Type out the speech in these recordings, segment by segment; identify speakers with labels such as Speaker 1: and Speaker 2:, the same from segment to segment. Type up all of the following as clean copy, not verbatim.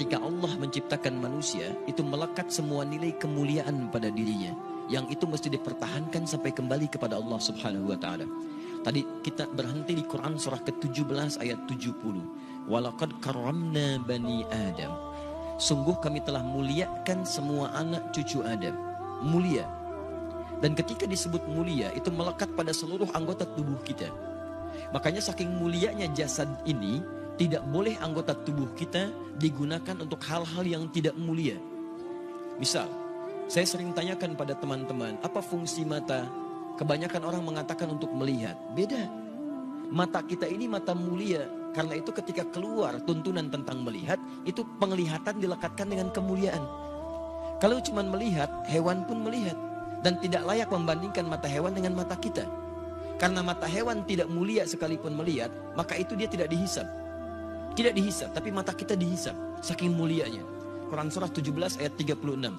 Speaker 1: ketika Allah menciptakan manusia, itu melekat semua nilai kemuliaan pada dirinya, yang itu mesti dipertahankan sampai kembali kepada Allah Subhanahu wa taala. Tadi kita berhenti di Quran surah ke-17 ayat 70. Walaqad karramna bani Adam. Sungguh kami telah muliakan semua anak cucu Adam. Mulia. Dan ketika disebut mulia, itu melekat pada seluruh anggota tubuh kita. Makanya saking mulianya jasad ini, tidak boleh anggota tubuh kita digunakan untuk hal-hal yang tidak mulia. Misal, saya sering tanyakan pada teman-teman, apa fungsi mata? Kebanyakan orang mengatakan untuk melihat. Beda. Mata kita ini mata mulia. Karena itu ketika keluar tuntunan tentang melihat, itu penglihatan dilekatkan dengan kemuliaan. Kalau cuma melihat, hewan pun melihat. Dan tidak layak membandingkan mata hewan dengan mata kita. Karena mata hewan tidak mulia sekalipun melihat, maka itu dia tidak dihisab. Tidak dihisab, tapi mata kita dihisab. Saking mulianya. Quran surah 17 ayat 36.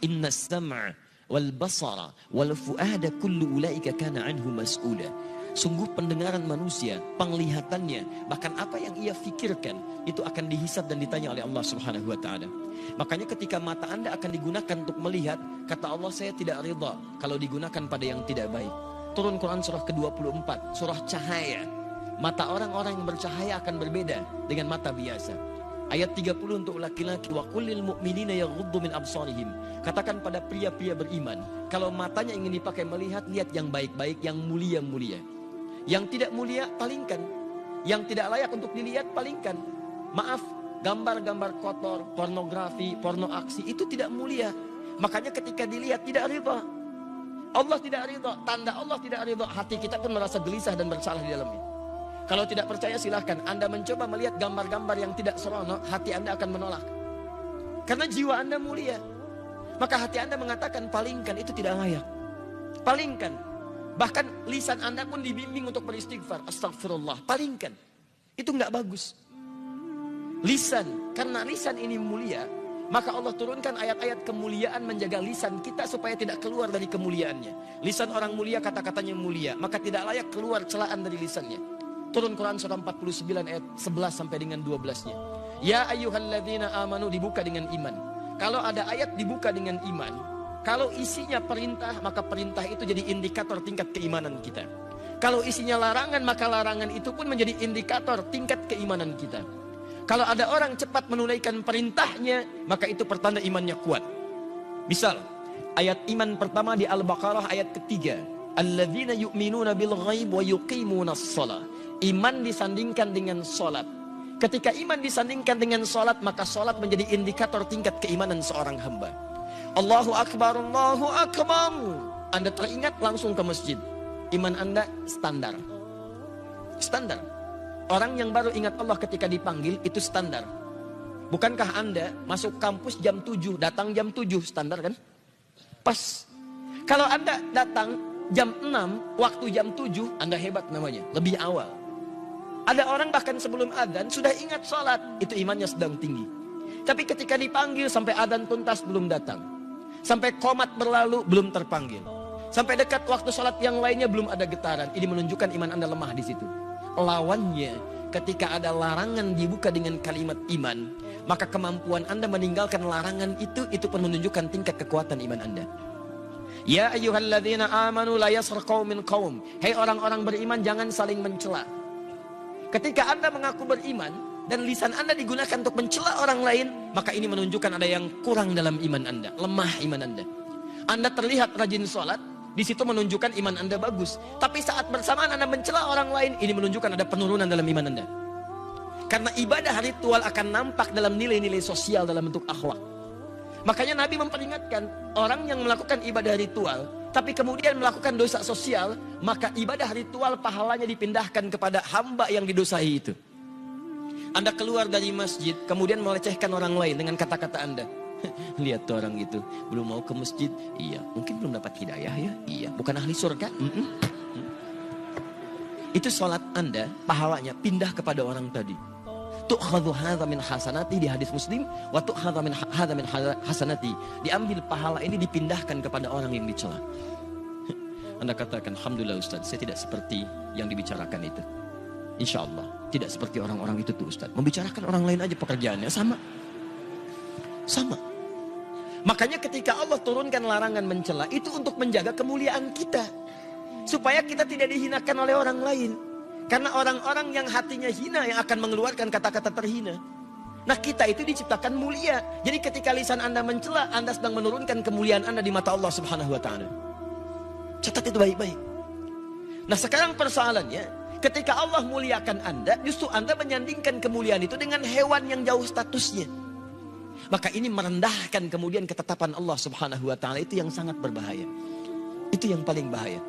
Speaker 1: Inna sam'a wal basara wal fu'ada kullu ulaika kana anhu mas'ula. Sungguh pendengaran manusia, penglihatannya, bahkan apa yang ia fikirkan, itu akan dihisab dan ditanya oleh Allah Subhanahu wa ta'ala. Makanya ketika mata Anda akan digunakan untuk melihat, kata Allah, saya tidak ridha kalau digunakan pada yang tidak baik. Turun Quran surah ke-24, surah cahaya. Mata orang-orang yang bercahaya akan berbeda dengan mata biasa. Ayat 30 untuk laki-laki, wa qul lil mu'minina yaghuddu min absarihim. Katakan pada pria-pria beriman, kalau matanya ingin dipakai melihat, lihat yang baik-baik, yang mulia-mulia. Yang tidak mulia, palingkan. Yang tidak layak untuk dilihat, palingkan. Maaf, gambar-gambar kotor, pornografi, porno aksi, itu tidak mulia. Makanya ketika dilihat, tidak ridha. Allah tidak ridha, tanda Allah tidak ridha, hati kita pun merasa gelisah dan bersalah di dalamnya. Kalau tidak percaya silahkan Anda mencoba melihat gambar-gambar yang tidak seronok, hati Anda akan menolak. Karena jiwa Anda mulia. Maka hati Anda mengatakan palingkan, itu tidak layak. Palingkan. Bahkan lisan Anda pun dibimbing untuk beristighfar. Astagfirullah, palingkan. Itu nggak bagus. Lisan, karena lisan ini mulia, maka Allah turunkan ayat-ayat kemuliaan menjaga lisan kita supaya tidak keluar dari kemuliaannya. Lisan orang mulia kata-katanya mulia, maka tidak layak keluar celaan dari lisannya. Turun Quran surah 49 ayat 11 sampai dengan 12-nya. Ya ayyuhalladzina amanu, dibuka dengan iman. Kalau ada ayat dibuka dengan iman, kalau isinya perintah, maka perintah itu jadi indikator tingkat keimanan kita. Kalau isinya larangan, maka larangan itu pun menjadi indikator tingkat keimanan kita. Kalau ada orang cepat menunaikan perintahnya, maka itu pertanda imannya kuat. Misal, ayat iman pertama di Al-Baqarah ayat ketiga. Alladzina yu'minuna bil ghaib wa yuqimunas shalah. Iman disandingkan dengan salat. Ketika iman disandingkan dengan salat, maka salat menjadi indikator tingkat keimanan seorang hamba. Allahu Akbar, Allahu Akbar. Anda teringat langsung ke masjid. Iman Anda standar. Standar. Orang yang baru ingat Allah ketika dipanggil, itu standar. Bukankah Anda masuk kampus jam 7, datang jam 7, standar kan? Pas. Kalau Anda datang jam 6, waktu jam 7, Anda hebat namanya, lebih awal. Ada orang bahkan sebelum adzan sudah ingat sholat, itu imannya sedang tinggi. Tapi ketika dipanggil sampai adzan tuntas belum datang. Sampai qomat berlalu belum terpanggil. Sampai dekat waktu sholat yang lainnya belum ada getaran. Ini menunjukkan iman Anda lemah di situ. Lawannya, ketika ada larangan dibuka dengan kalimat iman, maka kemampuan Anda meninggalkan larangan itu pun menunjukkan tingkat kekuatan iman Anda. Ya ayyuhalladzina amanu la yaskhar qaumin qaum. Hei orang-orang beriman, jangan saling mencela. Ketika Anda mengaku beriman dan lisan Anda digunakan untuk mencela orang lain, maka ini menunjukkan ada yang kurang dalam iman Anda, lemah iman Anda. Anda terlihat rajin sholat, di situ menunjukkan iman Anda bagus. Tapi saat bersamaan Anda mencela orang lain, ini menunjukkan ada penurunan dalam iman Anda. Karena ibadah ritual akan nampak dalam nilai-nilai sosial dalam bentuk akhlak. Makanya Nabi memperingatkan orang yang melakukan ibadah ritual tapi kemudian melakukan dosa sosial, maka ibadah ritual pahalanya dipindahkan kepada hamba yang didosai itu. Anda keluar dari masjid, kemudian melecehkan orang lain dengan kata-kata Anda. Lihat tuh orang itu, belum mau ke masjid. Iya, mungkin belum dapat hidayah ya. Iya, bukan ahli surga. Itu sholat Anda, pahalanya pindah kepada orang tadi. Tu'khadhu hadza min hasanati di hadis Muslim, wa tu'khadhu min hadza min hasanati. Diambil pahala ini dipindahkan kepada orang yang dicela. Anda katakan, alhamdulillah Ustaz, saya tidak seperti yang dibicarakan itu. Insya Allah tidak seperti orang-orang itu tuh Ustaz. Membicarakan orang lain aja pekerjaannya sama. Sama. Makanya ketika Allah turunkan larangan mencela, itu untuk menjaga kemuliaan kita. Supaya kita tidak dihinakan oleh orang lain. Karena orang-orang yang hatinya hina yang akan mengeluarkan kata-kata terhina. Nah, kita itu diciptakan mulia. Jadi ketika lisan Anda mencela, Anda sedang menurunkan kemuliaan Anda di mata Allah Subhanahu wa taala. Catat itu baik-baik. Nah, sekarang persoalannya, ketika Allah muliakan Anda, justru Anda menyandingkan kemuliaan itu dengan hewan yang jauh statusnya. Maka ini merendahkan kemudian ketetapan Allah Subhanahu wa taala, itu yang sangat berbahaya. Itu yang paling bahaya.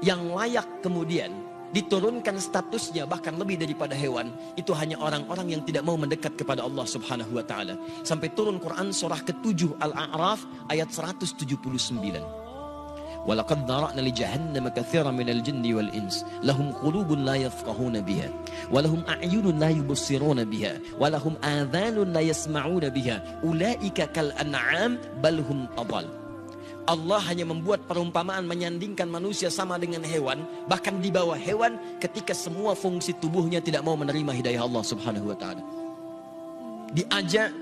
Speaker 1: Yang layak kemudian diturunkan statusnya bahkan lebih daripada hewan, itu hanya orang-orang yang tidak mau mendekat kepada Allah Subhanahu wa taala. Sampai turun Quran surah ke-7 Al-A'raf ayat 179. Walaqad dhara'na li jahannama katsiran minal jinni wal ins lahum qulubun la yafqahuna biha wa lahum a'yunun la yubsiruna biha wa lahum adhanun la yasma'una biha ulaika kal an'am bal hum adall. Allah hanya membuat perumpamaan menyandingkan manusia sama dengan hewan, bahkan di bawah hewan ketika semua fungsi tubuhnya tidak mau menerima hidayah Allah Subhanahu wa taala. Diajak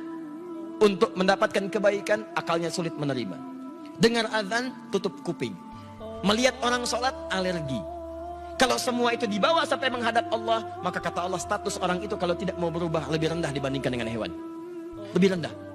Speaker 1: untuk mendapatkan kebaikan, akalnya sulit menerima. Dengar azan, tutup kuping. Melihat orang sholat, alergi. Kalau semua itu dibawa sampai menghadap Allah, maka kata Allah status orang itu kalau tidak mau berubah lebih rendah dibandingkan dengan hewan. Lebih rendah.